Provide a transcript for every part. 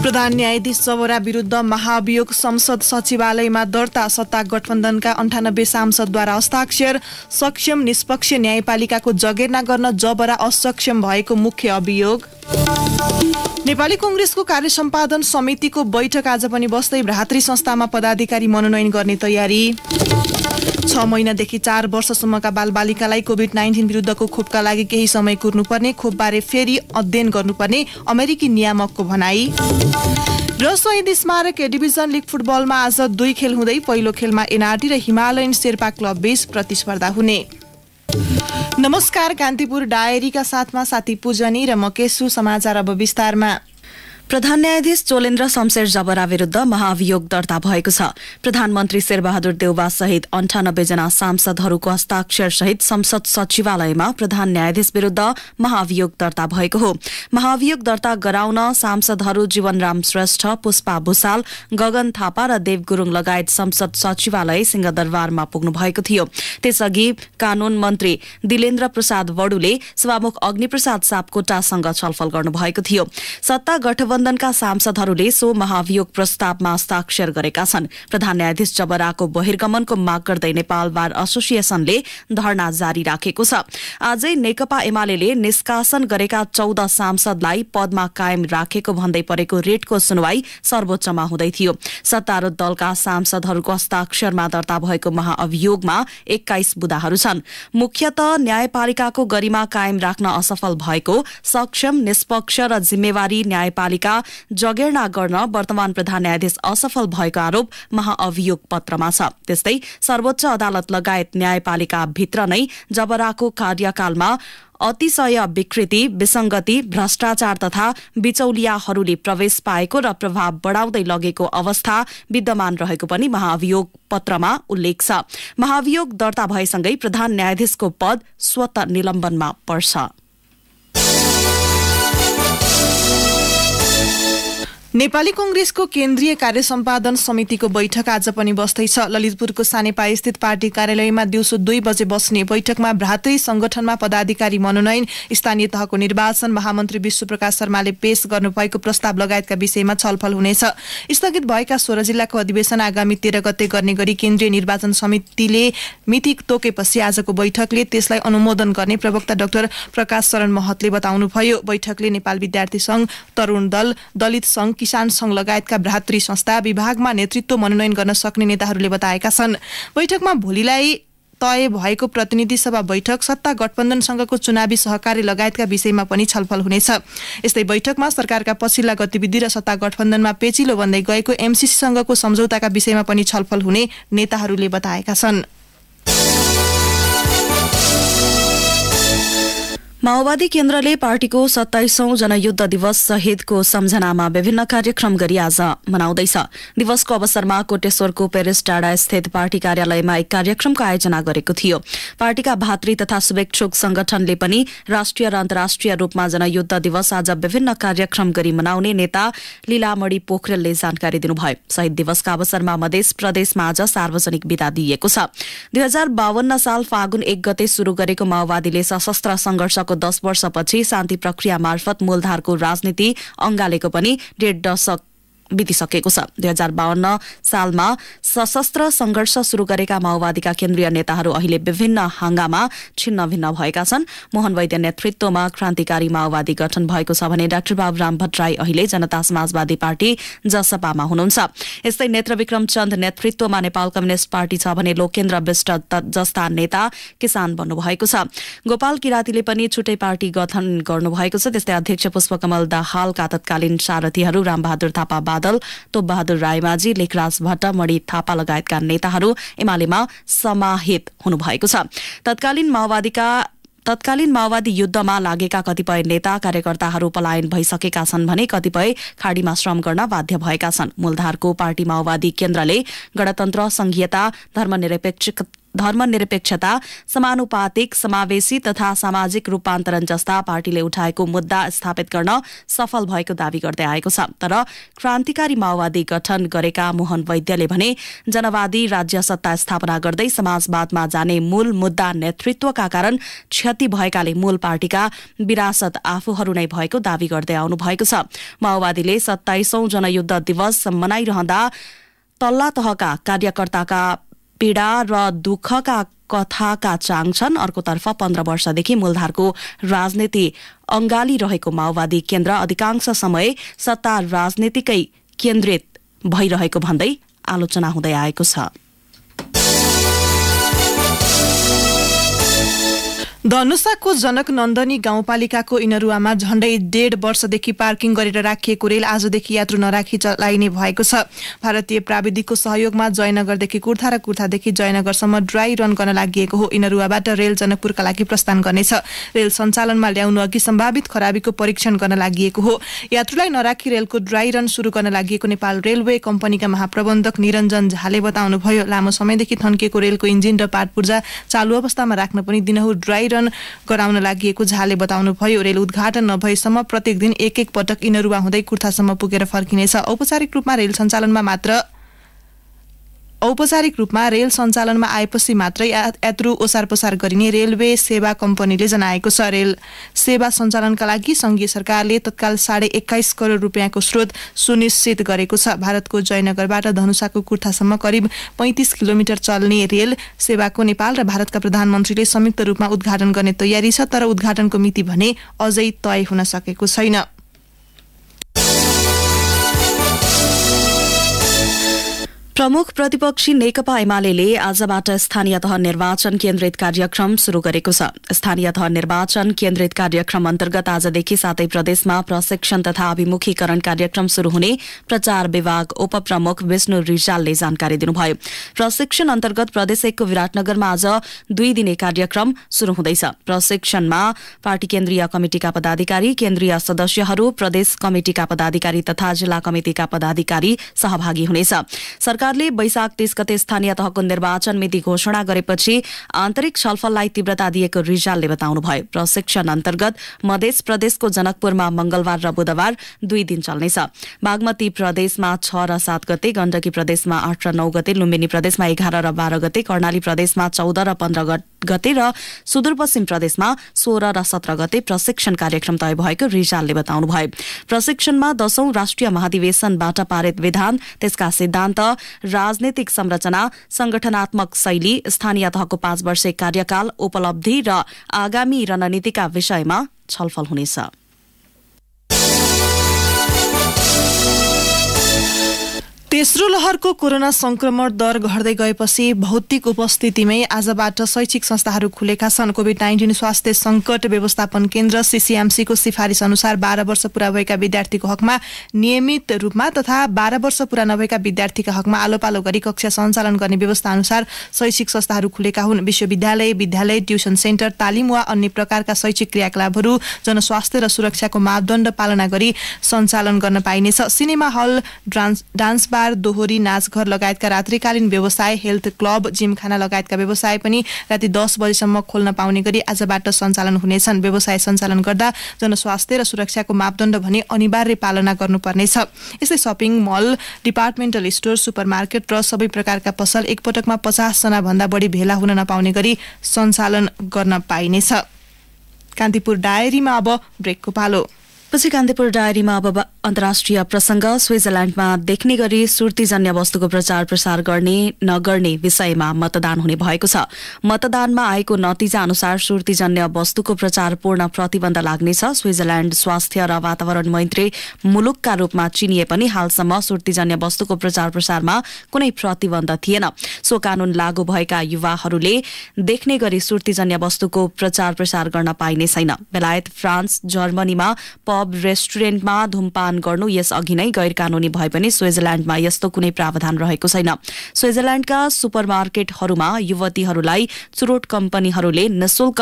प्रधान न्यायाधीश जबरा विरुद्ध महाभियोग संसद सचिवालयमा दर्ता। सत्ता गठबन्धनका 98 सांसदद्वारा हस्ताक्षर। सक्षम निष्पक्ष न्यायपालिकाको जगेर्ना गर्न जबरा असक्षम भएको मुख्य अभियोग। नेपाली कांग्रेसको कार्य सम्पादन समितिको बैठक आज पनि बस्दै भ्रातृ संस्थामा पदाधिकारी मनोनयन गर्ने तयारी। 6 महिनादेखि 4 वर्षसम्मका बालबालिकालाई कोभिड-19 विरुद्धको खोपका लागि केही समय कुर्नुपर्ने, खोपबारे फेरि अध्ययन गर्नुपर्ने अमेरिकी नियामकको भनाई। र शहीद स्मारक ए डिभिजन लिग फुटबलमा आज 2 खेल हुँदै पहिलो खेलमा एनआरटी र हिमालयन शेर्पा क्लब बीच प्रतिस्पर्धा हुने। नमस्कार, कान्तिपुर डायरीका साथमा साथी पूजनी र म केसु। समाचार अब विस्तारमा। प्रधान न्यायाधीश चोलेन्द्र शमशेर जबरा विरुद्ध महाभियोग दर्ता भएको छ। प्रधानमन्त्री शेरबहादुर देउवा सहित 98 जना सांसदहरूको हस्ताक्षर सहित संसद सचिवालयमा प्रधान न्यायाधीश विरुद्ध महाभियोग दर्ता भएको हो। महाभियोग दर्ता गराउन सांसदहरू जीवनराम श्रेष्ठ, पुष्पा भूषाल, गगन थापा र देव गुरुङ लगायत संसद सचिवालय सिंहदरबारमा पुग्नु भएको थियो। त्यसअघि कानून मन्त्री दिलेन्द्र प्रसाद वडुले सभामुख अग्निप्रसाद सापकोटासँग छलफल गर्नुभएको थियो। सत्ता गठबन्धनका सांसदहरूले सो महाभियोग प्रस्तावमा हस्ताक्षर गरेका छन्। प्रधान न्यायाधीश जबराको बहिर्गमनको माग गर्दै नेपाल बार एसोसिएसनले धरना जारी राखेको छ। आजै नेकपा एमाले निष्कासन गरेका 14 सांसदलाई पदमा कायम राखेको भन्दै परेको रिटको सुनवाई सर्वोच्चमा हुँदै थियो। सत्तारूढ दलका सांसदहरूको हस्ताक्षरमा दर्ता भएको महाअभियोगमा 21 बुँदाहरू छन्। मुख्यतः न्यायपालिकाको गरिमा कायम राख्न असफल भएको, सक्षम, निष्पक्ष र जिम्मेवारी न्यायपालिका जगेर्ना गर्न वर्तमान प्रधान न्यायाधीश असफल भएको आरोप महाअभियोग पत्रमा छ। त्यस्तै सर्वोच्च अदालत लगायत न्यायपालिका भित्र नै जबराको कार्यकालमा अतिशय विकृति, विसंगति, भ्रष्टाचार तथा बिचौलियाहरूले प्रवेश पाएको र प्रभाव बढ़ाउँदै लगेको अवस्था विद्यमान रहेको पनि महाअभियोग पत्रमा उल्लेख छ। महाअभियोग दर्ता भएसँगै प्रधान न्यायाधीशको पद स्वत निलम्बनमा पर्छ। नेपाली कांग्रेसको केन्द्रीय कार्य सम्पादन समितिको बैठक आज पनि बस्दैछ। ललितपुरको सानेपा स्थित पार्टी कार्यालयमा दिउँसो 2 बजे बस्ने बैठकमा भ्रातृ संगठनमा पदाधिकारी मनोनयन, स्थानीय तहको निर्वाचन, महामन्त्री विश्वप्रकाश शर्माले पेश गर्नुभएको प्रस्ताव लगायतका विषयमा छलफल हुनेछ। स्थगित भएका 16 जिल्लाको अधिवेशन आगामी 13 गते गर्ने गरी केन्द्रीय निर्वाचन समितिले मिति तोकेपछि आजको बैठकले त्यसलाई अनुमोदन गर्ने प्रवक्ता डाक्टर प्रकाश शरण महतले बताउनुभयो। बैठकले नेपाल विद्यार्थी संघ, तरुण दल, दलित संघ, किसान संघ लगायतका भ्रातृ संस्था, विभागमा नेतृत्व मनोनयन गर्न सक्ने नेताहरूले बताएका छन्। बैठकमा भोलिलाई तय भएको प्रतिनिधि सभा बैठक, सत्ता गठबन्धनसँगको चुनावी सहकारी लगायतका विषयमा पनि छलफल हुनेछ। यस्तै बैठकमा सरकारका पछिल्ला गतिविधि र सत्ता गठबन्धनमा पेचिलो बन्दै गएको एमसीसीसँगको सम्झौताका विषयमा पनि छलफल हुने नेताहरूले बताएका छन्। माओवादी केन्द्रले पार्टीको 27औं जनयुद्ध दिवस शहीदको सम्झनामा विभिन्न कार्यक्रम गरी आज मनाउँदैछ। दिवसको अवसरमा कोटेश्वरको पेरिस डाँडा स्थित पार्टी कार्यालयमा एक कार्यक्रमको आयोजना गरेको थियो। पार्टीका भातृ तथा शुभेच्छुक संगठनले पनि राष्ट्रिय र अन्तर्राष्ट्रिय रूपमा जनयुद्ध दिवस आज विभिन्न कार्यक्रम गरी मनाउने नेता लीलामणि पोखरेलले जानकारी दिनुभयो। शहीद दिवसका अवसरमा मधेस प्रदेशमा आज सार्वजनिक विदा दिइएको छ। 2052 साल फागुन 1 गते शुरू गरेको माओवादीले सशस्त्र संघर्षको 10 वर्षपछि शान्ति प्रक्रिया मार्फत मूलधारको राजनीति अंगालेको पनि 1.5 दशक बितिसकेको छ। 2052 सालमा सशस्त्र संघर्ष शुरू गरेका माओवादीका केन्द्रीय नेताहरू अहिले विभिन्न हाँगामा छिन्न भिन्न भएका छन्। मोहन वैद्य नेतृत्वमा क्रान्तिकारी माओवादी गठन भएको छ भने डाक्टर बाबुराम भट्टराई अहिले जनता समाजवादी पार्टी जसपामा हुनुहुन्छ। यस्तै नेत्रविक्रम चन्द नेतृत्वमा नेपाल कम्युनिष्ट पार्टी छ भने लोकेन्द्र विष्ट जस्ता नेता किसान बन्नुभएको छ। गोपाल किरातीले पनि छुट्टै पार्टी गठन गर्नुभएको छ। त्यस्तै अध्यक्ष पुष्पकमल दाहालका तत्कालीन सारथीहरू रामबहादुर थापा बादल, तोपबहादुर रायमाझी, लेखराज भट्ट, मणि थापा लगायतका नेताहरू एमालेमा समाहित हुनुभएको छ। तत्कालीन माओवादी युद्धमा लागेका कतिपय नेता कार्यकर्ताहरू पलायन भइसकेका छन् भने कतिपय खाडीमा श्रम गर्न बाध्य भएका छन्। मूलधारको पार्टी माओवादी केन्द्रले गणतन्त्र, संघीयता, धर्मनिरपेक्षता, समानुपातिक, समावेशी तथा सामाजिक रूपान्तरण जस्ता पार्टीले उठाएको मुद्दा स्थापित गर्न सफल भएको दावी गर्दै आएको छ। तर क्रान्तिकारी माओवादी गठन गरेका मोहन वैद्यले भने जनवादी राज्य सत्ता स्थापना गर्दै समाजवादमा जाने मूल मुद्दा नेतृत्वका कारण क्षति भएकाले मूल पार्टीका विरासत आफूहरू नै भएको दावी गर्दै आउनु भएको छ। माओवादीले 27औं जनयुद्ध दिवस मनाइरहँदा तल्ला तहका कार्यकर्ताका पीड़ा र दुःखका कथाका चाङ छन्। अर्कोतर्फ 15 वर्षदेखि मूलधारको राजनीति अंगालिरहेको माओवादी केन्द्र अधिकांश समय सत्ता राजनीतिकै केन्द्रित भइरहेको भन्दै आलोचना हुँदै आएको छ। धनुषाको जनक नन्दनी गाउँपालिकाको इनरुवामा झण्डै 1.5 वर्षदेखि पार्किङ गरेर राखिएको रेल आजदेखि यात्रु नराखी चलाइने भएको छ। भारतीय प्राविधिकको सहयोगमा जयनगरदेखि कुर्था र कुर्थादेखि जयनगरसम्म ड्राई रन गर्न लागि हो। इनरुवाबाट रेल जनकपुरका लागि प्रस्थान गर्नेछ। रेल सञ्चालनमा ल्याउनु अघि सम्भावित खराबीको परीक्षण गर्न लागि हो। यात्रुलाई नराखी रेलको ड्राई रन शुरू गर्न लागि नेपाल रेलवे कम्पनीका महाप्रबन्धक निरञ्जन झाले बताउनुभयो। लामो समयदेखि थन्किएको रेलको इन्जिन र पार्ट पूर्जा चालु अवस्थामा राख्न पनि दिनहुँ ड्राई गराउन लागि झाले बताउनुभयो। रेल उद्घाटन नभएसम्म प्रत्येक दिन एक पटक इनरुवा हुँदै कुर्थासम्म पुगेर फर्किनेछ। औपचारिक रूपमा रेल सञ्चालनमा आएपछि मात्रै यात्रु ओसार पसार गरिने रेलवे सेवा कम्पनीले जनाएको छ। रेल सेवा सञ्चालनका लागि संघीय सरकारले तत्काल 21.5 करोड रुपियाँको स्रोत सुनिश्चित गरेको छ। भारतको जयनगरबाट धनुषाको कुर्थासम्म करिब 35 किलोमिटर चल्ने रेल सेवाको नेपाल र भारतका प्रधानमन्त्रीले संयुक्त रूपमा उद्घाटन गर्ने तयारी छ। तर उद्घाटनको मिति भने अझै तय हुन सकेको छैन। प्रमुख प्रतिपक्षी नेकपा एमाले आजबाट स्थानीय तह निर्वाचन केन्द्रित कार्यक्रम शुरू गरेको छ। स्थानीय तह निर्वाचन केन्द्रित कार्यक्रम अन्तर्गत आजदेखि 7 प्रदेशमा प्रशिक्षण तथा अभिमुखीकरण कार्यक्रम शुरू हुने प्रचार विभाग उपप्रमुख विष्णु रिजालले जानकारी दिनुभयो। प्रशिक्षण अन्तर्गत प्रदेश 1 को विराटनगरमा आज 2 दिने कार्यक्रम शुरू हुँदैछ। प्रशिक्षणमा पार्टी केन्द्रीय कमिटिका पदाधिकारी, केन्द्रीय सदस्यहरू, प्रदेश कमिटिका पदाधिकारी तथा जिल्ला कमिटिका पदाधिकारी सहभागी हुनेछ। सरकारले वैशाख 30 गते स्थानीय तहको निर्वाचन मिति घोषणा गरेपछि आन्तरिक छलफललाई तीव्रता दिएको रिजालले बताउनुभयो। प्रशिक्षण अन्तर्गत मध्य प्रदेशको जनकपुरमा मंगलबार र बुधबार 2 दिन चल्नेछ। बागमती प्रदेशमा 6 र 7 गते, गण्डकी प्रदेशमा 8 र 9 गते, लुम्बिनी प्रदेशमा 11 र 12 गते, कर्णाली प्रदेशमा 14 र 15 गते र सुदूरपश्चिम प्रदेशमा 16 र 17 गते प्रशिक्षण कार्यक्रम तय भएको रिजालले बताउनुभयो। प्रशिक्षणमा 10औं राष्ट्रिय महाधिवेशनबाट पारित विधान, त्यसका सिद्धान्त, राजनीतिक संरचना, संगठनात्मक शैली, स्थानीय तहको 5 वर्षे कार्यकाल, उपलब्धि र आगामी रणनीतिका विषयमा छलफल हुनेछ। तेस्रो लहरको कोरोना संक्रमण दर घट्दै गएपछि भौतिक उपस्थितिमै आजबाट शैक्षिक संस्थाहरू खुलेका छन्। कोभिड-19 स्वास्थ्य संकट व्यवस्थापन केन्द्र सीसीएमसी को सिफारिस अनुसार 12 वर्ष पूरा भएका विद्यार्थीको हकमा नियमित रूपमा तथा 12 वर्ष पूरा नभएका विद्यार्थीका हकमा आलोपालो गरी कक्षा सञ्चालन गर्ने व्यवस्था अनुसार शैक्षिक संस्थाहरू खुलेका हुन्। विश्वविद्यालय, विद्यालय, ट्युसन सेन्टर, तालिम वा अन्य प्रकारका शैक्षिक क्रियाकलापहरू जनस्वास्थ्य र सुरक्षाको मापदण्ड पालना गरी सञ्चालन गर्न पाइनेछ। सिनेमा हल, डान्स बार, दोहोरी, नाचघर लगायतका रात्रिकालीन व्यवसाय, हेल्थ क्लब, जिमखाना लगायतका व्यवसाय पनि राति 10 बजेसम्म खोल्न पाउने गरी आजबाट सञ्चालन हुनेछन्। व्यवसाय सञ्चालन गर्दा जनस्वास्थ्य र सुरक्षाको मापदण्ड भने अनिवार्य पालना गर्नुपर्नेछ। यस्तै शपिङ मल, डिपार्टमेन्टल स्टोर, सुपरमार्केट र सबै प्रकारका पसल एकपटकमा 50 जना भन्दा बढी भेला हुन नपाउने गरी सञ्चालन गर्न पाइनेछ। कान्तिपुर डायरीमा अब ब्रेकको पालो। पछि कान्तिपुर डायरीमा अब अन्तर्राष्ट्रिय प्रसंग। स्विजरल्याण्डमा देख्ने गरी सुर्तीजन्य वस्तुको प्रचार प्रसार गर्ने नगर्ने विषयमा मतदान हुने भएको छ। मतदानमा आएको नतिजा अनुसार सुर्तीजन्य वस्तुको प्रचार पूर्ण प्रतिबन्ध लाग्नेछ। स्विजरल्याण्ड स्वास्थ्य र वातावरण मन्त्री मुलुकका रूपमा चिनिए पनि हालसम्म सुर्तीजन्य वस्तुको प्रचार प्रसारमा कुनै प्रतिबन्ध थिएन। सो कानून लागू भएका युवाहरूले देख्ने गरी सुर्तीजन्य वस्तुको प्रचार प्रसार गर्न पाइने छैन। बेलायत, फ्रान्स, जर्मनीमा पब, रेस्टुरेन्टमा धूमपान गर्नु यस अघि नै गैर कानूनी भए पनि स्विजरल्याण्डमा यस्तो कुनै प्रावधान रहेको छैन। स्विजरल्याण्डका सुपरमार्केटहरूमा युवतीहरूलाई चुरोट कम्पनीहरूले निशुल्क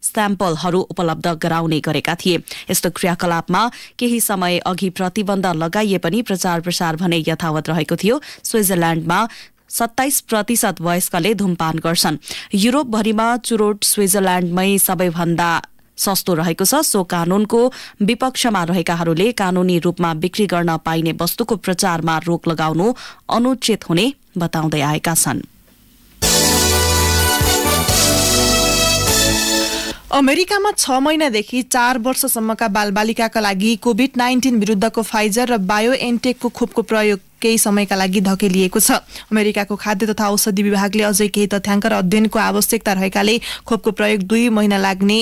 स्याम्पलहरू उपलब्ध गराउने गरेका थिए। यस्तो क्रियाकलापमा केही समय अघि प्रतिबन्ध लगाइए पनि प्रचार प्रसार भने यथावत रहेको थियो। स्विजरल्याण्डमा 27% वयस्कले धूमपान गर्छन्। युरोपभरिमा चुरोट स्विजरल्याण्डमै सबैभन्दा सस्तो रहेको छ। सो कानूनको विपक्षमा रहेकाहरूले कानूनी रूपमा बिक्री गर्न पाइने वस्तुको प्रचारमा रोक लगाउनु अनुचित हुने बताउँदै आएका छन्। अमेरिकामा 6 महिनादेखि 4 वर्षसम्मका बालबालिकाका लागि कोभिड-19 विरुद्धको फाइजर र बायोएनटेकको खोपको प्रयोग केही समयका लागि धकेलिएको छ। अमेरिकाको खाद्य तथा औषधि विभागले अझै केही तथ्याङ्क र अध्ययनको आवश्यकता रहेकाले खोपको प्रयोग 2 महिना लाग्ने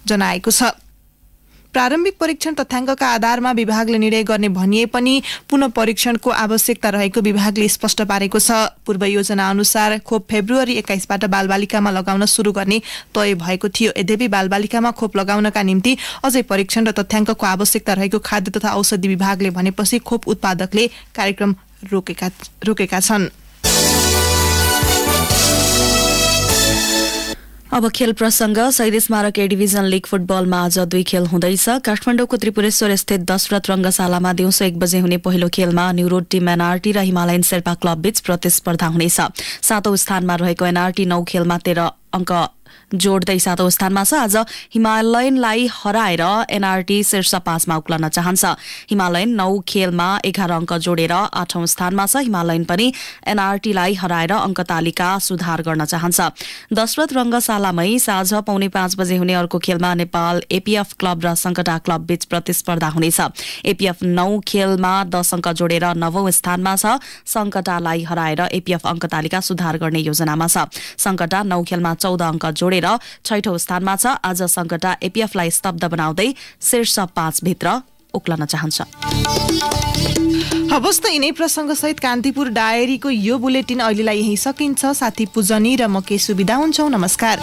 जनाएको छ। प्रारम्भिक परीक्षण तथ्याङ्कका आधारमा विभागले निर्णय गर्ने भनिए पनि पुनः परीक्षणको आवश्यकता रहेको विभागले स्पष्ट पारेको छ। पूर्व योजना अनुसार खोप फेब्रुअरी 21बाट बालबालिकामा लगाउन सुरु गर्ने तय भएको थियो। यद्यपि बालबालिकामा खोप लगाउनका निम्ति अझै परीक्षण र तथ्याङ्कको आवश्यकता रहेको खाद्य तथा औषधि विभागले भनेपछि खोप उत्पादकले कार्यक्रम रोकेका छन्। अब खेल प्रसंग। शहीद स्मारक ए डिभिजन लीग फुटबलमा आज 2 खेल हुँदैछ। काठमाडौँको त्रिपुरेश्वर स्थित दशरथ रंगशालामा दिउँसो 1 बजे हुने पहिलो खेलमा न्युरोड टिम एनआरटी र हिमालयन शेर्पा क्लब बीच प्रतिस्पर्धा हुनेछ। 7औं स्थानमा रहेको एनआरटी 9 खेलमा 13 अंक जोड्दै 7औं स्थानमा छ। आज हिमालयनलाई हराएर एनआरटी शीर्ष 5 मा उक्लन चाहन्छ। हिमालयन 9 खेलमा 11 अंक जोडेर 8औं स्थानमा छ। हिमालयन पनि एनआरटीलाई हराएर अंक तालिका सुधार गर्न चाहन्छ। दशरथ रंगशालामै साँझ 4:45 बजे हुने अर्को खेलमा नेपाल एपीएफ क्लब र संकटा क्लब बीच प्रतिस्पर्धा हुनेछ। एपीएफ 9 खेलमा 10 अंक जोडेर 9औं स्थानमा छ। संकटालाई हराएर एपीएफ अंक तालिका सुधार गर्ने योजनामा छ। संकटा 9 खेलमा 14 अंक जोडेर 6औं स्थानमा छ। आज संकटा एपीएफलाई स्तब्ध बनाउँदै शीर्ष 5 भित्र उक्लन चाहन्छ। हवस् त यिनै प्रसंगसहित कान्तिपुर डायरीको यो बुलेटिन अहिलेलाई यही सकिन्छ। साथी पूजनी र म केशु बिदा हुन्छौं। नमस्कार।